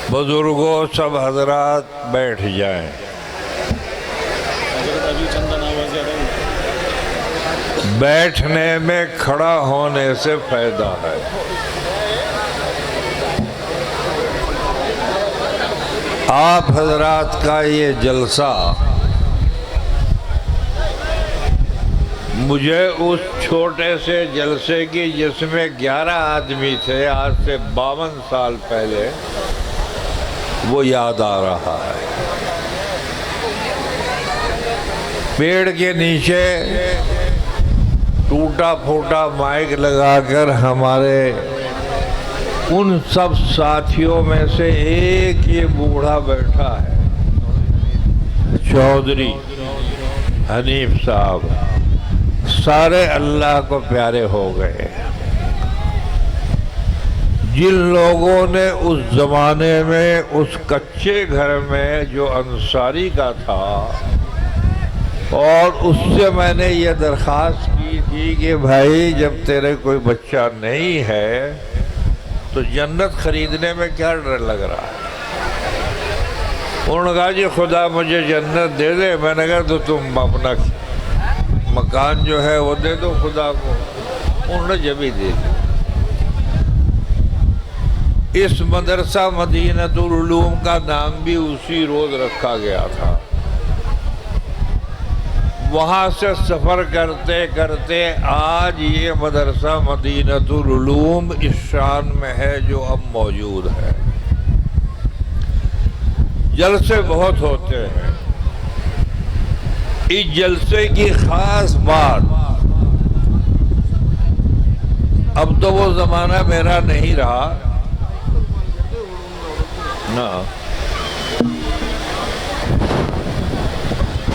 بزرگوں سب حضرات بیٹھ جائیں۔ بیٹھنے میں کھڑا ہونے سے فائدہ ہے۔ آپ حضرات کا یہ جلسہ مجھے اس چھوٹے سے جلسے کی جس میں 11 آدمی تھے آج سے 52 سال پہلے وہ یاد آ رہا ہے۔ پیڑ کے نیچے ٹوٹا پھوٹا مائک لگا کر ہمارے ان سب ساتھیوں میں سے ایک یہ بوڑھا بیٹھا ہے، چودھری حنیف صاحب، سارے اللہ کو پیارے ہو گئے۔ جن لوگوں نے اس زمانے میں اس کچے گھر میں جو انصاری کا تھا، اور اس سے میں نے یہ درخواست کی تھی کہ بھائی جب تیرے کوئی بچہ نہیں ہے تو جنت خریدنے میں کیا ڈر لگ رہا ہے؟ انہوں نے کہا جی خدا مجھے جنت دے دے۔ میں نے کہا تو تم اپنا مکان جو ہے وہ دے دو خدا کو۔ انہوں نے جبھی دے دی۔ اس مدرسہ مدینۃ العلوم کا نام بھی اسی روز رکھا گیا تھا۔ وہاں سے سفر کرتے کرتے آج یہ مدرسہ مدینۃ العلوم اس شان میں ہے جو اب موجود ہے۔ جلسے بہت ہوتے ہیں۔ اس جلسے کی خاص بات، اب تو وہ زمانہ میرا نہیں رہا نا،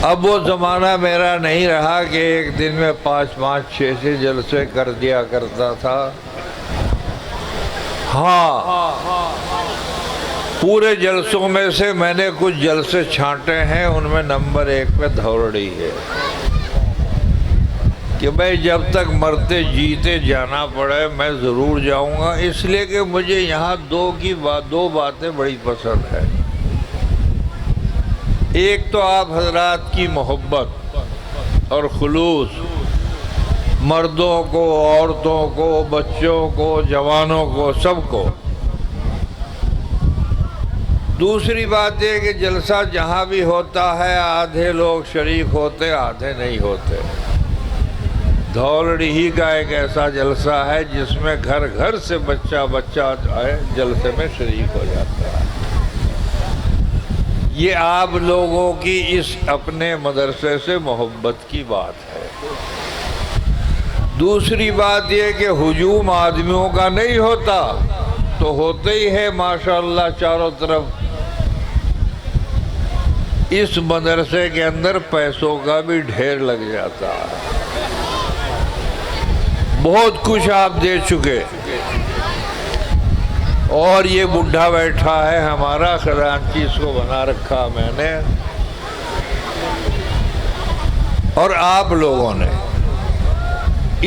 اب وہ زمانہ میرا نہیں رہا کہ ایک دن میں 5 6 جلسے کر دیا کرتا تھا۔ ہاں، پورے جلسوں میں سے میں نے کچھ جلسے چھانٹے ہیں، ان میں نمبر 1 پہ دھوڑی ہے کہ میں جب تک مرتے جیتے جانا پڑے میں ضرور جاؤں گا، اس لیے کہ مجھے یہاں دو باتیں بڑی پسند ہیں۔ ایک تو آپ حضرات کی محبت اور خلوص، مردوں کو، عورتوں کو، بچوں کو، جوانوں کو، سب کو۔ دوسری بات یہ کہ جلسہ جہاں بھی ہوتا ہے آدھے لوگ شریک ہوتے آدھے نہیں ہوتے۔ دھولڑی ہی کا ایک ایسا جلسہ ہے جس میں گھر گھر سے بچہ جلسے میں شریک ہو جاتا ہے۔ یہ آپ لوگوں کی اس اپنے مدرسے سے محبت کی بات ہے۔ دوسری بات یہ کہ ہجوم آدمیوں کا نہیں ہوتا تو ہوتے ہی ہے ماشاءاللہ چاروں طرف۔ اس مدرسے کے اندر پیسوں کا بھی ڈھیر لگ جاتا ہے۔ بہت کچھ آپ دے چکے، اور یہ بڈھا بیٹھا ہے ہمارا خزانچی، اس کو بنا رکھا میں نے، اور آپ لوگوں نے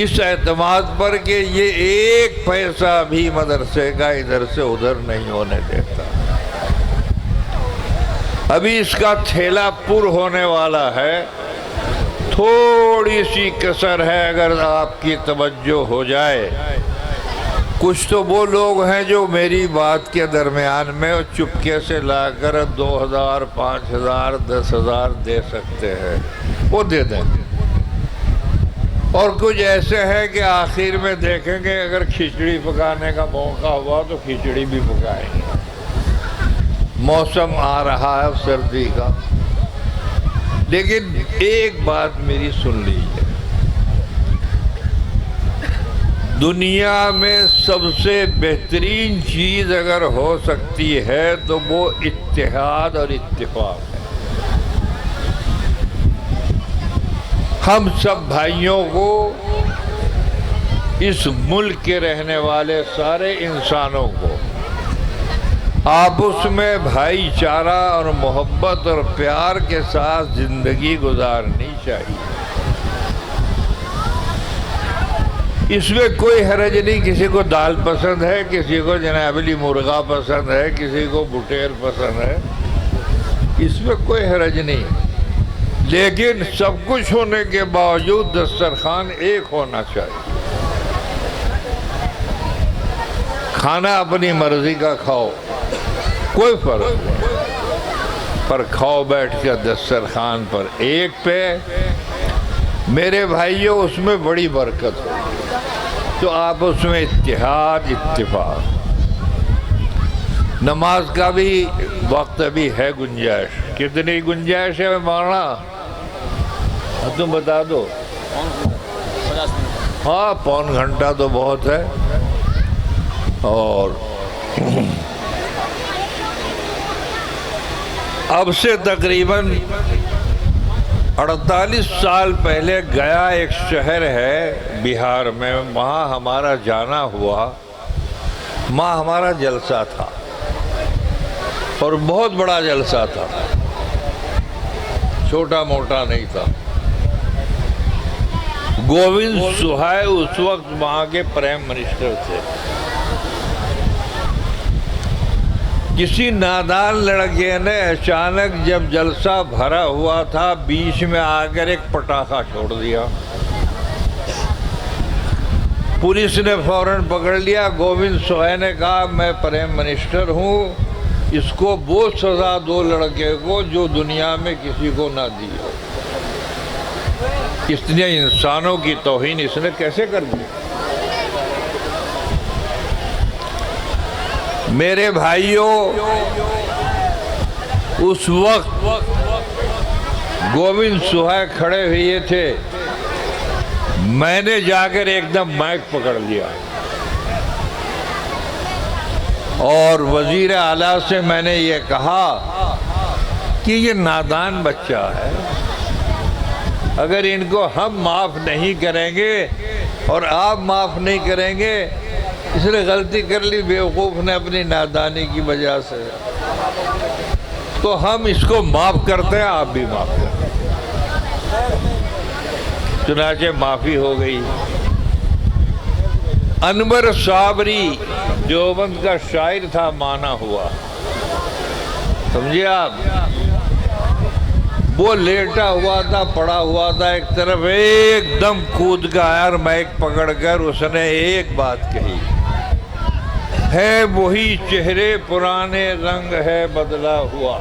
اس اعتماد پر کہ یہ ایک پیسہ بھی مدرسے کا ادھر سے ادھر نہیں ہونے دیتا۔ ابھی اس کا تھیلا پر ہونے والا ہے، تھوڑی سی کسر ہے، اگر آپ کی توجہ ہو جائے۔ کچھ تو وہ لوگ ہیں جو میری بات کے درمیان میں چپکے سے لا کر 2000 5000 10,000 دے سکتے ہیں، وہ دے دیں گے، اور کچھ ایسے ہیں کہ آخر میں دیکھیں گے اگر کھچڑی پکانے کا موقع ہوا تو کھچڑی بھی پکائیں گے۔ موسم آ رہا ہے سردی کا، لیکن ایک بات میری سن لیجیے، دنیا میں سب سے بہترین چیز اگر ہو سکتی ہے تو وہ اتحاد اور اتفاق ہے۔ ہم سب بھائیوں کو، اس ملک کے رہنے والے سارے انسانوں کو آپس میں بھائی چارہ اور محبت اور پیار کے ساتھ زندگی گزارنی چاہیے۔ اس میں کوئی حرج نہیں، کسی کو دال پسند ہے، کسی کو جنابلی مرغا پسند ہے، کسی کو بٹیر پسند ہے، اس میں کوئی حرج نہیں، لیکن سب کچھ ہونے کے باوجود دسترخوان ایک ہونا چاہیے۔ کھانا اپنی مرضی کا کھاؤ، کوئی فرق نہیں، پر کھاؤ بیٹھ کر دسترخوان پر ایک پہ۔ میرے بھائیوں، اس میں بڑی برکت ہو، تو آپ اس میں اتحاد اتفاق۔ نماز کا بھی وقت ابھی ہے، گنجائش کتنی گنجائش ہے مولانا؟ تم بتا دو۔ ہاں، پون گھنٹہ تو بہت ہے، اور اب سے تقریباً 48 سال پہلے گیا ایک شہر ہے بہار میں، وہاں ہمارا جانا ہوا، وہاں ہمارا جلسہ تھا، اور بہت بڑا جلسہ تھا، چھوٹا موٹا نہیں تھا۔ گووند سہائے اس وقت وہاں کے پرائم منسٹر تھے۔ کسی نادان لڑکے نے اچانک جب جلسہ بھرا ہوا تھا، بیچ میں آ کر ایک پٹاخہ چھوڑ دیا۔ پولیس نے فوراً پکڑ لیا۔ گووند سہائے نے کہا میں پرائم منسٹر ہوں، اس کو وہ سزا دو لڑکے کو جو دنیا میں کسی کو نہ دی ہو۔ اتنے انسانوں کی توہین اس نے کیسے کر دی؟ میرے بھائیوں، اس وقت گووند سہائے کھڑے ہوئے تھے، میں نے جا کر ایک دم مائک پکڑ لیا اور وزیر اعلیٰ سے میں نے یہ کہا کہ یہ نادان بچہ ہے، اگر ان کو ہم معاف نہیں کریں گے اور آپ معاف نہیں کریں گے، اس نے غلطی کر لی بیوقوف نے اپنی نادانی کی وجہ سے، تو ہم اس کو معاف کرتے ہیں، آپ بھی معاف کرتے ہیں۔ چنانچہ معافی ہو گئی۔ انور صابری دیوبند کا شاعر تھا، مانا ہوا، سمجھے آپ؟ وہ لیٹا ہوا تھا، پڑا ہوا تھا ایک طرف، ایک دم کود کا آیا، مائک پکڑ کر اس نے ایک بات کہی، ہے وہی چہرے پرانے، رنگ ہے بدلا ہوا۔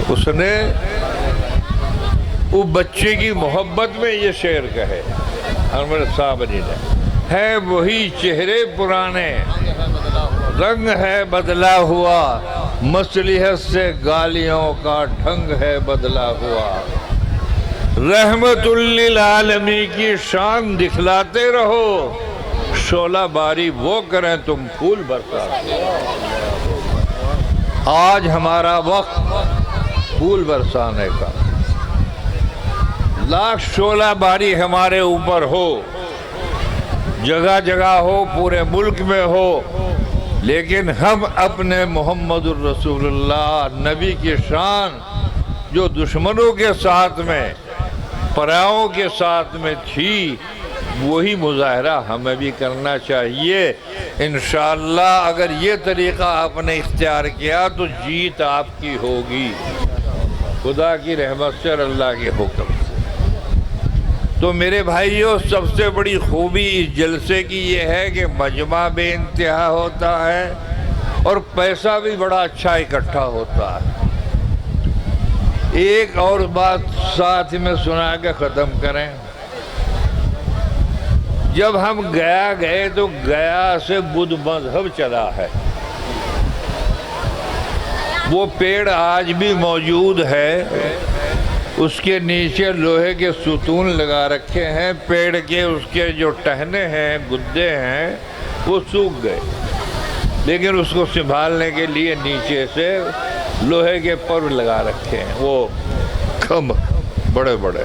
اس نے وہ بچے کی محبت میں یہ شعر کہے انور صابری نے، ہے وہی چہرے پرانے، رنگ ہے بدلا ہوا، مصلحت سے گالیوں کا ڈھنگ ہے بدلا ہوا، رحمت للعالمین کی شان دکھلاتے رہو، شعلہ باری وہ کریں تم پھول برساتے۔ آج ہمارا وقت پھول برسانے کا، لاکھ شعلہ باری ہمارے اوپر ہو، جگہ جگہ ہو، پورے ملک میں ہو، لیکن ہم اپنے محمد الرسول اللہ نبی کی شان جو دشمنوں کے ساتھ میں، پراؤں کے ساتھ میں تھی، وہی مظاہرہ ہمیں بھی کرنا چاہیے۔ انشاءاللہ اگر یہ طریقہ آپ نے اختیار کیا تو جیت آپ کی ہوگی، خدا کی رحمت سے اور اللہ کے حکم سے۔ تو میرے بھائیوں، سب سے بڑی خوبی اس جلسے کی یہ ہے کہ مجمع بے انتہا ہوتا ہے اور پیسہ بھی بڑا اچھا اکٹھا ہوتا ہے۔ ایک اور بات ساتھ میں سنا کے ختم کریں۔ جب ہم گیا گئے تو گیا سے بدھ مذہب چلا ہے، وہ پیڑ آج بھی موجود ہے، اس کے نیچے لوہے کے ستون لگا رکھے ہیں، پیڑ کے اس کے جو ٹہنے ہیں، گدے ہیں، وہ سوکھ گئے، لیکن اس کو سنبھالنے کے لیے نیچے سے لوہے کے پر لگا رکھے ہیں، وہ کھمب بڑے بڑے،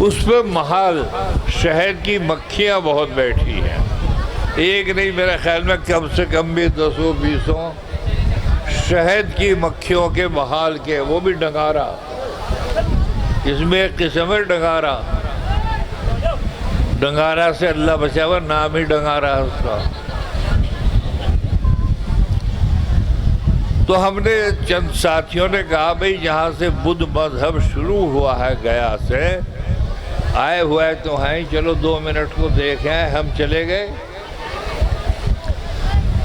اس پہ محال شہد کی مکھیاں بہت بیٹھی ہیں، ایک نہیں میرے خیال میں کم سے کم بھی 10-20 شہد کی مکھیوں کے محال کے، وہ بھی ڈنگارا، اس میں ایک قسم ہے ڈنگارا، ڈنگارا سے اللہ بچاوا، نام ہی ڈنگارا ہے اس کا۔ تو ہم نے چند ساتھیوں نے کہا بھئی جہاں سے بدھ مذہب شروع ہوا ہے گیا سے، آئے ہوئے تو ہیں، چلو 2 منٹ کو دیکھیں۔ ہم چلے گئے۔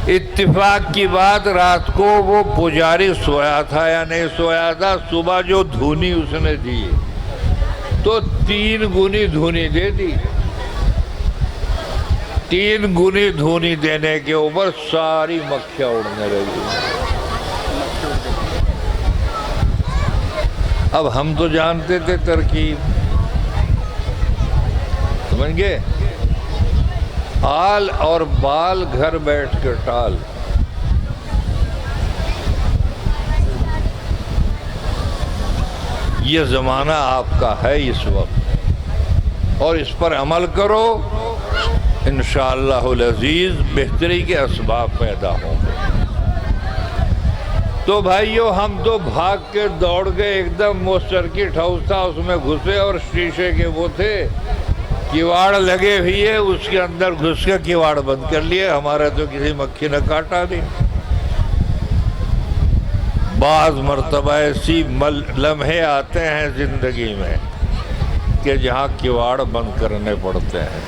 اتفاق کی بات، رات کو وہ پجاری سویا تھا یا نہیں سویا تھا، صبح جو دھونی اس نے دی تو 3 گنی دھونی دے دی۔ 3 گنی دھونی دینے کے اوپر ساری مکھیاں اڑنے لگی۔ اب ہم تو جانتے تھے ترکیب، سمجھ گئے؟ آل اور بال گھر بیٹھ کے ٹال۔ یہ زمانہ آپ کا ہے اس وقت، اور اس پر عمل کرو، انشاءاللہ العزیز بہتری کے اسباب پیدا ہوں گے۔ تو بھائیو، ہم تو بھاگ کے دوڑ گئے، ایک دم وہ سرکٹ ہاؤس تھا اس میں گھسے، اور شیشے کے وہ تھے کیواڑ لگے ہوئے، اس کے اندر گھس کے کیواڑ بند کر لیے۔ ہمارا تو کسی مکھی نے کاٹا نہیں۔ بعض مرتبہ ایسی لمحے آتے ہیں زندگی میں کہ جہاں کیواڑ بند کرنے پڑتے ہیں،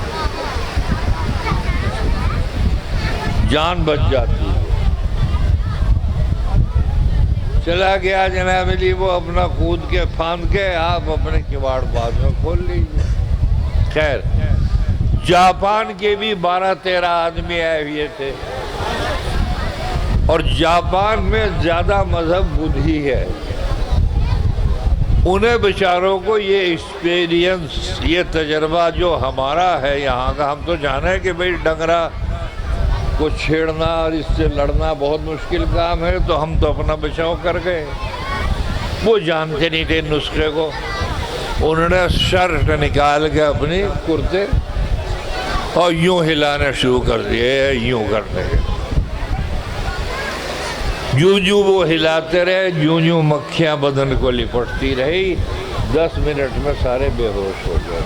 جان بچ جاتی ہے۔ چلا گیا جناب علی، وہ اپنا کود کے پھاند کے، آپ اپنے کیواڑ بعد میں کھول لیجیے۔ خیر، جاپان کے بھی 12-13 آدمی آئے ہوئے تھے، اور جاپان میں زیادہ مذہب بدھی ہے۔ انہیں بیچاروں کو یہ ایکسپیرینس، یہ تجربہ جو ہمارا ہے یہاں کا، ہم تو جانے کہ بھئی ڈنگرا کو چھیڑنا اور اس سے لڑنا بہت مشکل کام ہے، تو ہم تو اپنا بچاؤ کر گئے۔ وہ جانتے نہیں تھے نسخے کو۔ انہوں نے شرٹ نکال کے اپنی کرتے اور یوں ہلانا شروع کر دیے، یوں کرنے کے۔ جو وہ ہلاتے رہے، جو مکھیاں بدن کو لپٹتی رہی، 10 منٹ میں سارے بے ہوش ہو گئے۔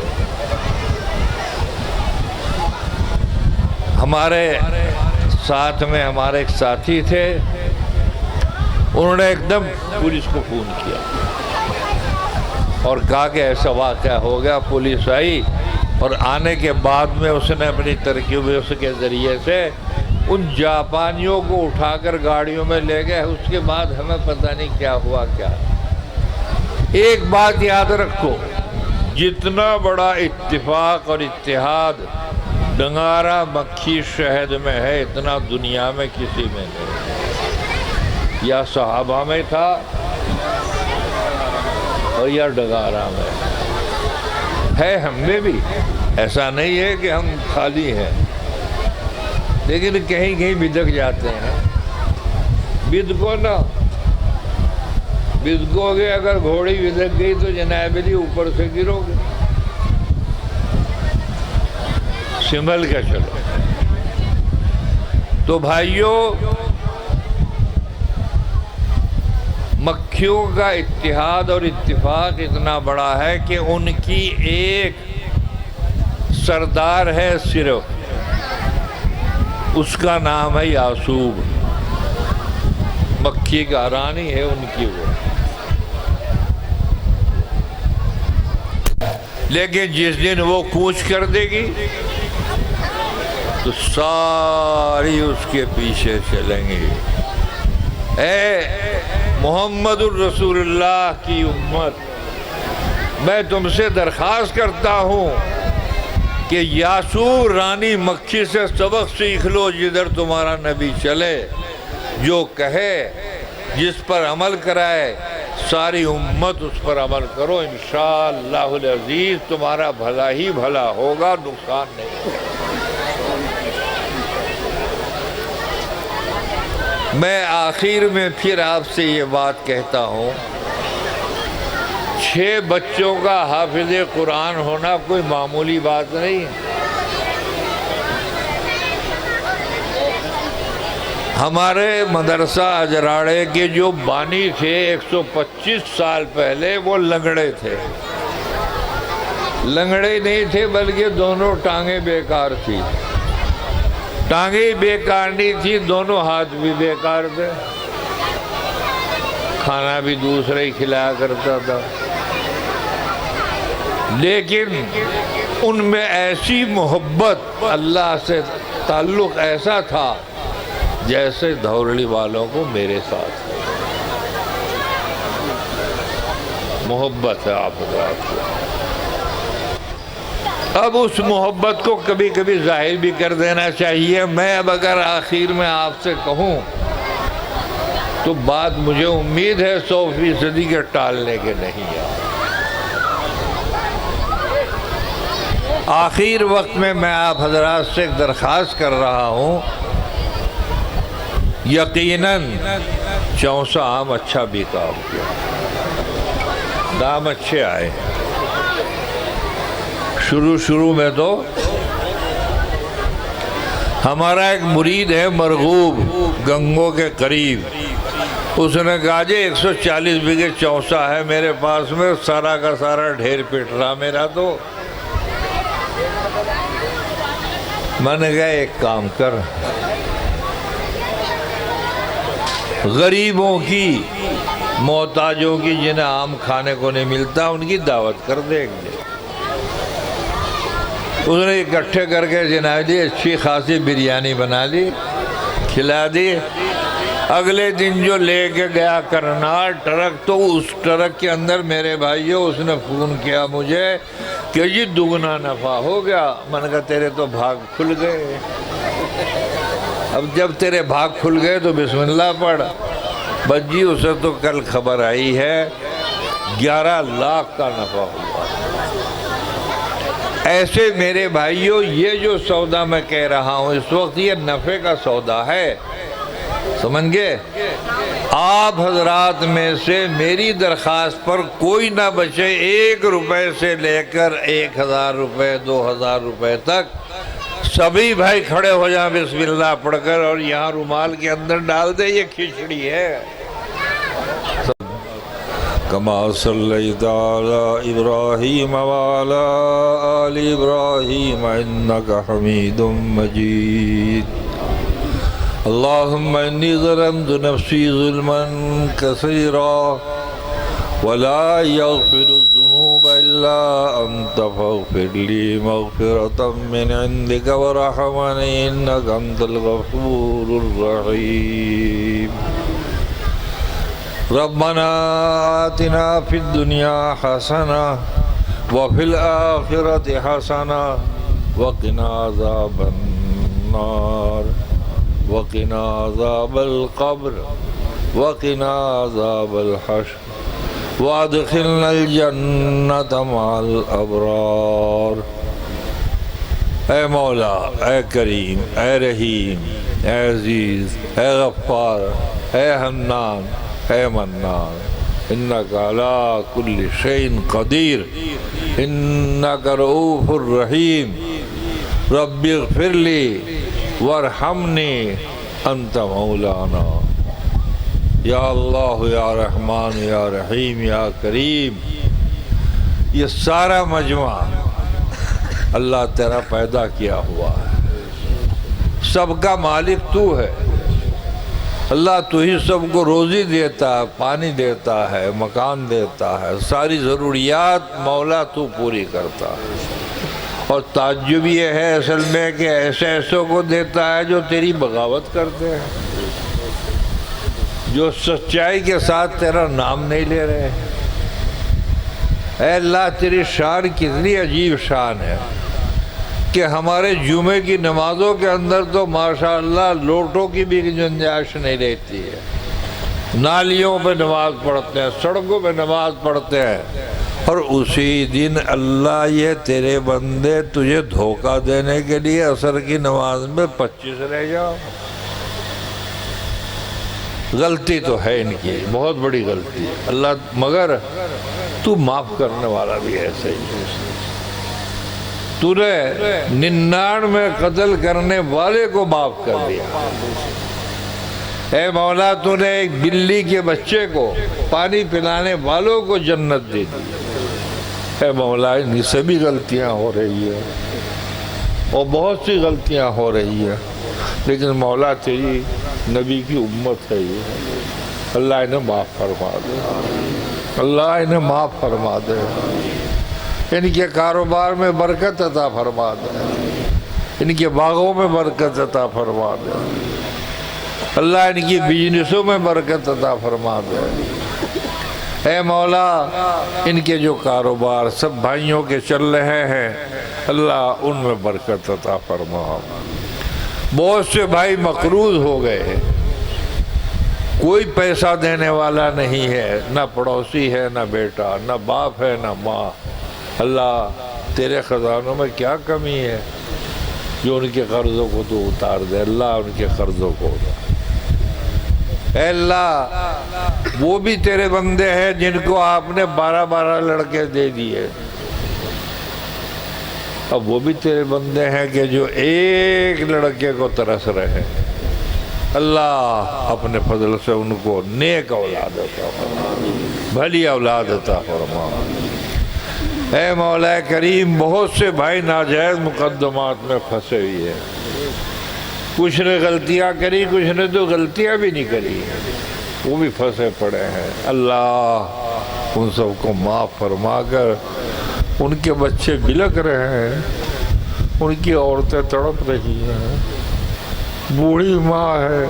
ہمارے ساتھ میں ہمارے ایک ساتھی تھے، انہوں نے ایک دم پولیس کو فون کیا اور کہا کہ ایسا واقعہ ہو گیا۔ پولیس آئی، اور آنے کے بعد میں اس نے اپنی ترکیبوں کے ذریعے سے ان جاپانیوں کو اٹھا کر گاڑیوں میں لے گئے۔ اس کے بعد ہمیں پتہ نہیں کیا ہوا کیا۔ ایک بات یاد رکھو، جتنا بڑا اتفاق اور اتحاد ڈنگارا مکھی شہد میں ہے، اتنا دنیا میں کسی میں نہیں۔ یا صحابہ میں تھا اور یا ڈنگارا میں ہے، ہم میں بھی۔ ایسا نہیں ہے کہ ہم خالی ہیں، لیکن کہیں کہیں بدک جاتے ہیں۔ بدکو نا، بدکو گے، اگر گھوڑی بدک گئی تو جناب علی اوپر سے گرو گے۔ سنبھل کے چلو۔ تو بھائیو، مکھیوں کا اتحاد اور اتفاق اتنا بڑا ہے کہ ان کی ایک سردار ہے صرف، اس کا نام ہے یاسوب۔ مکھی کا رانی ہے ان کی وہ۔ لیکن جس دن وہ کوچ کر دے گی تو ساری اس کے پیچھے چلیں گے۔ اے محمد الرسول اللہ کی امت، میں تم سے درخواست کرتا ہوں کہ یاسوب رانی مکھی سے سبق سیکھ لو، جدھر تمہارا نبی چلے، جو کہے، جس پر عمل کرائے، ساری امت اس پر عمل کرو، انشاءاللہ العزیز تمہارا بھلا ہی بھلا ہوگا، نقصان نہیں۔ میں آخر میں پھر آپ سے یہ بات کہتا ہوں، 6 بچوں کا حافظ قرآن ہونا کوئی معمولی بات نہیں ہے۔ ہمارے مدرسہ اجراڑے کے جو بانی تھے 125 سال پہلے، وہ لنگڑے تھے۔ لنگڑے نہیں تھے بلکہ دونوں ٹانگیں بیکار تھی. ٹانگیں بیکار نہیں تھی، دونوں ہاتھ بھی بیکار تھے. کھانا بھی دوسرا ہی کھلایا کرتا تھا. لیکن ان میں ایسی محبت، اللہ سے تعلق ایسا تھا جیسے دھوڑی والوں کو میرے ساتھ محبت ہے آپ حضرات کو. اب اس محبت کو کبھی کبھی ظاہر بھی کر دینا چاہیے. میں اب اگر آخر میں آپ سے کہوں تو بات مجھے امید ہے 100% کے ٹالنے کے نہیں ہے. آخر وقت میں آپ حضرات سے ایک درخواست کر رہا ہوں. یقیناً 64 آم اچھا بیکا ہو گیا، دام اچھے آئے. شروع میں تو ہمارا ایک مرید ہے مرغوب گنگو کے قریب، اس نے کہا جی 140 بیگھے چونسا ہے میرے پاس میں، سارا کا سارا ڈھیر پٹ رہا میرا. تو میں نے کہا ایک کام کر، غریبوں کی، محتاجوں کی، جنہیں آم کھانے کو نہیں ملتا، ان کی دعوت کر دے. اس نے اکٹھے کر کے جناب دی اچھی خاصی بریانی بنا لی، کھلا دی. اگلے دن جو لے کے گیا کرنال ٹرک، تو اس ٹرک کے اندر میرے بھائیوں اس نے فون کیا مجھے کہ جی دگنا نفع ہو گیا. میں نے کہا تیرے تو بھاگ کھل گئے. اب جب تیرے بھاگ کھل گئے تو بسم اللہ پڑھ. بس جی اسے تو کل خبر آئی ہے 11 لاکھ کا نفع ہوا. ایسے میرے بھائیوں یہ جو سودا میں کہہ رہا ہوں اس وقت یہ نفع کا سودا ہے، سمجھ گئے؟ آپ حضرات میں سے میری درخواست پر کوئی نہ بچے، 1 روپے سے لے کر 1000 روپے 2000 روپے تک سبھی بھائی کھڑے ہو جائیں بسم اللہ پڑھ کر، اور یہاں رومال کے اندر ڈال دے. یہ کھچڑی ہے. کما صلیت علی ابراہیم وعلی آل ابراہیم انک حمید مجید. اللہم انی ظلمت نفسی ظلما کثیرا ولا یغفر الذنوب الا انت فاغفر لی مغفرة من عندک ورحمنی انک انت الغفور الرحیم. ربنا آتنا فی الدنیا حسنہ وفی الآخرۃ حسنہ وقنا عذاب النار وقنا عذاب القبر وقنا عذاب الحشر وادخلنا الجنۃ مع الابرار. اے مولا، اے کریم، اے رحیم، اے عزیز، اے غفار، اے حنان، اے منان، انکا علی کل شیء قدیر، انکا رؤوف الرحیم. رب اغفر لی وارحمنی انت مولانا. یا اللہ یا رحمان یا رحیم یا کریم. یہ سارا مجمع اللہ تیرا پیدا کیا ہوا ہے، سب کا مالک تو ہے. اللہ تو ہی سب کو روزی دیتا ہے، پانی دیتا ہے، مکان دیتا ہے، ساری ضروریات مولا تو پوری کرتا ہے. اور تعجب یہ ہے اصل میں کہ ایسوں کو دیتا ہے جو تیری بغاوت کرتے ہیں، جو سچائی کے ساتھ تیرا نام نہیں لے رہے. اے اللہ تیری شان کتنی عجیب شان ہے کہ ہمارے جمعے کی نمازوں کے اندر تو ماشاءاللہ لوٹوں کی بھی گنجائش نہیں رہتی ہے. نالیوں پہ نماز پڑھتے ہیں، سڑکوں پہ نماز پڑھتے ہیں، اور اسی دن اللہ یہ تیرے بندے تجھے دھوکہ دینے کے لیے عصر کی نماز میں 25 رہ جاؤ. غلطی تو ہے ان کی، بہت بڑی غلطی. اللہ مگر تو معاف کرنے والا بھی ہے. صحیح تو نے 99 قتل کرنے والے کو معاف کر دیا. اے مولا تو نے ایک بلی کے بچے کو پانی پلانے والوں کو جنت دے دی. اے مولا ان سے بھی غلطیاں ہو رہی ہیں اور بہت سی غلطیاں ہو رہی ہیں، لیکن مولا تیری نبی کی امت ہے یہ، اللہ انہیں معاف فرما دے، اللہ انہیں معاف فرما دے، ان کے کاروبار میں برکت عطا فرما دے، ان کے باغوں میں برکت عطا فرما دے، اللہ ان کی بزنسوں میں برکت عطا فرما دے۔ اے مولا ان کے جو کاروبار سب بھائیوں کے چل رہے ہیں، اللہ ان میں برکت عطا فرما۔ بہت سے بھائی مقروض ہو گئے ہیں، کوئی پیسہ دینے والا نہیں ہے، نہ پڑوسی ہے نہ بیٹا، نہ باپ ہے نہ ماں۔ اللہ تیرے خزانوں میں کیا کمی ہے جو ان کے قرضوں کو تو اتار دے، اللہ ان کے قرضوں کو اتار۔ اے اللہ وہ بھی تیرے بندے ہیں جن کو آپ نے 12 لڑکے دے دیے، اب وہ بھی تیرے بندے ہیں کہ جو ایک لڑکے کو ترس رہے ہیں، اللہ اپنے فضل سے ان کو نیک اولاد عطا فرما، بھلی اولاد عطا فرما۔ اے مولا کریم بہت سے بھائی ناجائز مقدمات میں پھنسے ہوئے ہیں، کچھ نے غلطیاں کری، کچھ نے تو غلطیاں بھی نہیں کری، وہ بھی پھنسے پڑے ہیں، اللہ ان سب کو معاف فرما کر، ان کے بچے بلک رہے ہیں، ان کی عورتیں تڑپ رہی ہیں، بوڑھی ماں ہے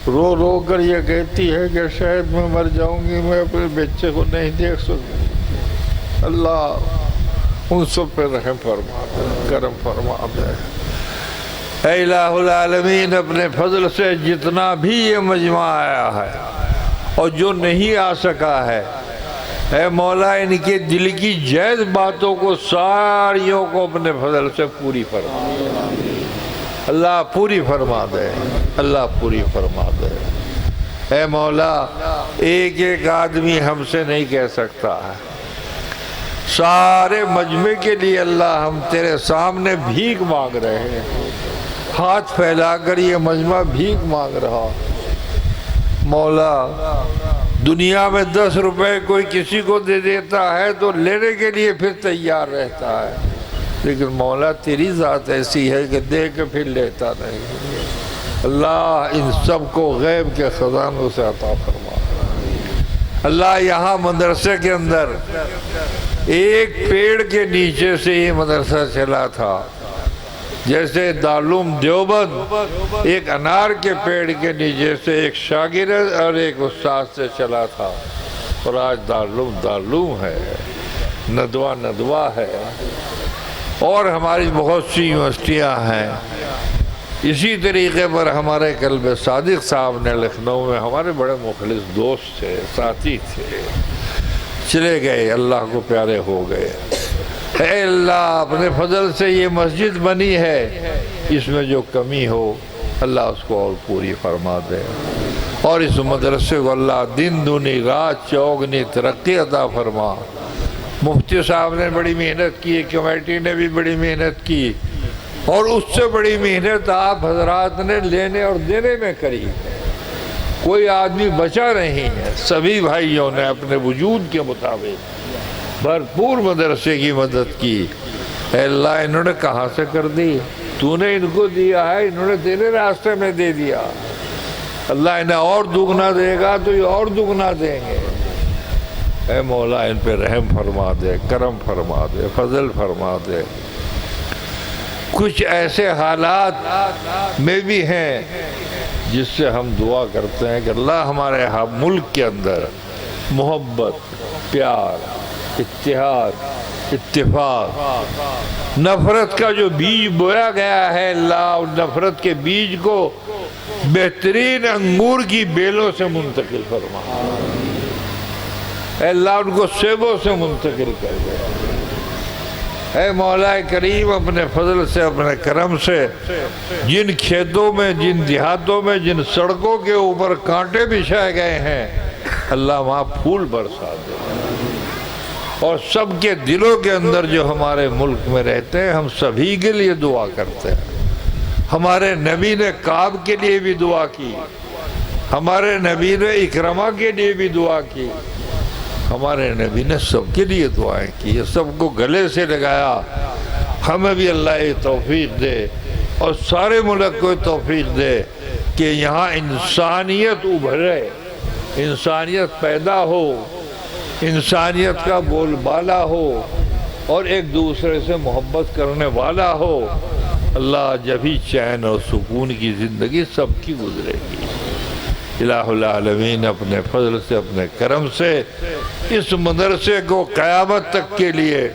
رو رو کر یہ کہتی ہے کہ شاید میں مر جاؤں گی، میں اپنے بچے کو نہیں دیکھ سکوں، اللہ ان سب پہ رحم فرما دے، کرم فرما دے۔ اے الہ العالمین اپنے فضل سے جتنا بھی یہ مجمع آیا ہے اور جو نہیں آ سکا ہے، اے مولا ان کے دل کی جائز باتوں کو ساریوں کو اپنے فضل سے پوری فرما دے، اللہ پوری فرما دے، اللہ پوری فرما دے۔ اے مولا ایک ایک آدمی ہم سے نہیں کہہ سکتا ہے، سارے مجمع کے لیے اللہ ہم تیرے سامنے بھیک مانگ رہے ہیں، ہاتھ پھیلا کر یہ مجمع بھیک مانگ رہا۔ مولا دنیا میں 10 روپے کوئی کسی کو دے دیتا ہے تو لینے کے لیے پھر تیار رہتا ہے، لیکن مولا تیری ذات ایسی ہے کہ دے کے پھر لیتا نہیں۔ اللہ ان سب کو غیب کے خزانوں سے عطا فرما۔ اللہ یہاں مدرسے کے اندر ایک پیڑ کے نیچے سے یہ مدرسہ چلا تھا، جیسے دارالعلوم دیوبند ایک انار کے پیڑ کے نیچے سے ایک شاگرد اور ایک استاد سے چلا تھا، اور آج دارالعلوم ہے، ندوہ ندوہ ہے، اور ہماری بہت سی یونیورسٹیاں ہیں۔ اسی طریقے پر ہمارے قلب صادق صاحب نے لکھنؤ میں ہمارے بڑے مخلص دوست تھے، ساتھی تھے، چلے گئے، اللہ کو پیارے ہو گئے۔ اے اللہ اپنے فضل سے یہ مسجد بنی ہے، اس میں جو کمی ہو اللہ اس کو اور پوری فرما دے، اور اس مدرسے کو اللہ دن دنی رات چوگنی ترقی عطا فرما۔ مفتی صاحب نے بڑی محنت کی، کمیٹی نے بھی بڑی محنت کی، اور اس سے بڑی محنت آپ حضرات نے لینے اور دینے میں کری، کوئی آدمی بچا نہیں ہے، سبھی بھائیوں نے اپنے وجود کے مطابق بھرپور مدرسے کی مدد کی۔ اے اللہ انہوں نے کہاں سے کر دی؟ تو نے ان کو دیا ہے، انہوں نے تیرے راستے میں دے دیا، اللہ انہیں اور دگنا دے گا تو یہ اور دگنا دیں گے۔ اے مولا ان پہ رحم فرما دے، کرم فرما دے، فضل فرما دے۔ کچھ ایسے حالات میں بھی ہیں جس سے ہم دعا کرتے ہیں کہ اللہ ہمارے ملک کے اندر محبت، پیار، اتحاد، اتفاق، نفرت کا جو بیج بویا گیا ہے، اللہ نفرت کے بیج کو بہترین انگور کی بیلوں سے منتقل فرما، اے اللہ ان کو سیبوں سے منتقل کر دے۔ اے مولا کریم اپنے فضل سے، اپنے کرم سے، جن کھیتوں میں، جن دیہاتوں میں، جن سڑکوں کے اوپر کانٹے بچھائے گئے ہیں، اللہ وہاں پھول برسا دے، اور سب کے دلوں کے اندر جو ہمارے ملک میں رہتے ہیں ہم سبھی کے لیے دعا کرتے ہیں۔ ہمارے نبی نے کعب کے لیے بھی دعا کی، ہمارے نبی نے اکرمہ کے لیے بھی دعا کی، ہمارے نبی نے سب کے لیے دعائیں کی، سب کو گلے سے لگایا۔ ہمیں بھی اللہ یہ توفیق دے اور سارے ملک کو توفیق دے کہ یہاں انسانیت ابھرے، انسانیت پیدا ہو، انسانیت کا بول بالا ہو اور ایک دوسرے سے محبت کرنے والا ہو۔ اللہ جب ہی چین اور سکون کی زندگی سب کی گزرے گی۔ الہ العالمین اپنے فضل سے، اپنے کرم سے اس مدرسے کو قیامت تک کے لیے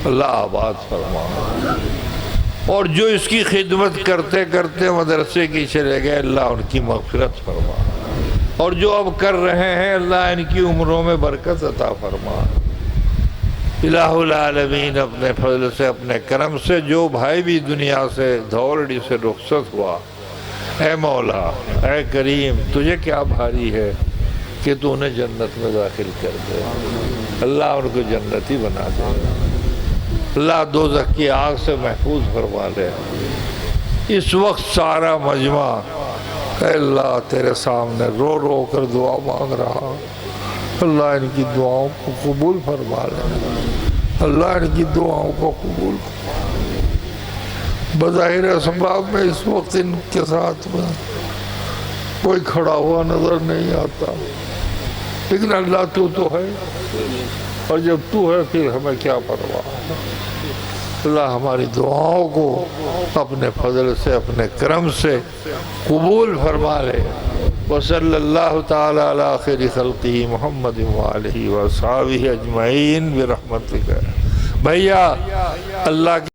اللہ آباد فرما، اور جو اس کی خدمت کرتے کرتے مدرسے کی چلے گئے اللہ ان کی مغفرت فرما، اور جو اب کر رہے ہیں اللہ ان کی عمروں میں برکت عطا فرما۔ الہ العالمین اپنے فضل سے، اپنے کرم سے جو بھائی بھی دنیا سے دھوڑی سے رخصت ہوا، اے مولا، اے کریم، تجھے کیا بھاری ہے کہ تو انہیں جنت میں داخل کر دے۔ اللہ ان کو جنتی بنا دے، اللہ دوزخ کی آگ سے محفوظ فرما لے۔ اس وقت سارا مجمع اے اللہ تیرے سامنے رو رو کر دعا مانگ رہا، اللہ ان کی دعاؤں کو قبول فرما لے، اللہ ان کی دعاؤں کو قبول فرما لے۔ بظاہر اسباب میں اس وقت ان کے ساتھ میں کوئی کھڑا ہوا نظر نہیں آتا، لیکن اللہ تو ہے، اور جب تو ہے پھر ہمیں کیا پرواہ۔ اللہ ہماری دعاؤں کو اپنے فضل سے، اپنے کرم سے قبول فرما لے۔ وصلی اللہ تعالی علی خیر خلقہ محمد وآلہ وصحبہ اجمعین برحمتک۔ بھیا اللہ کے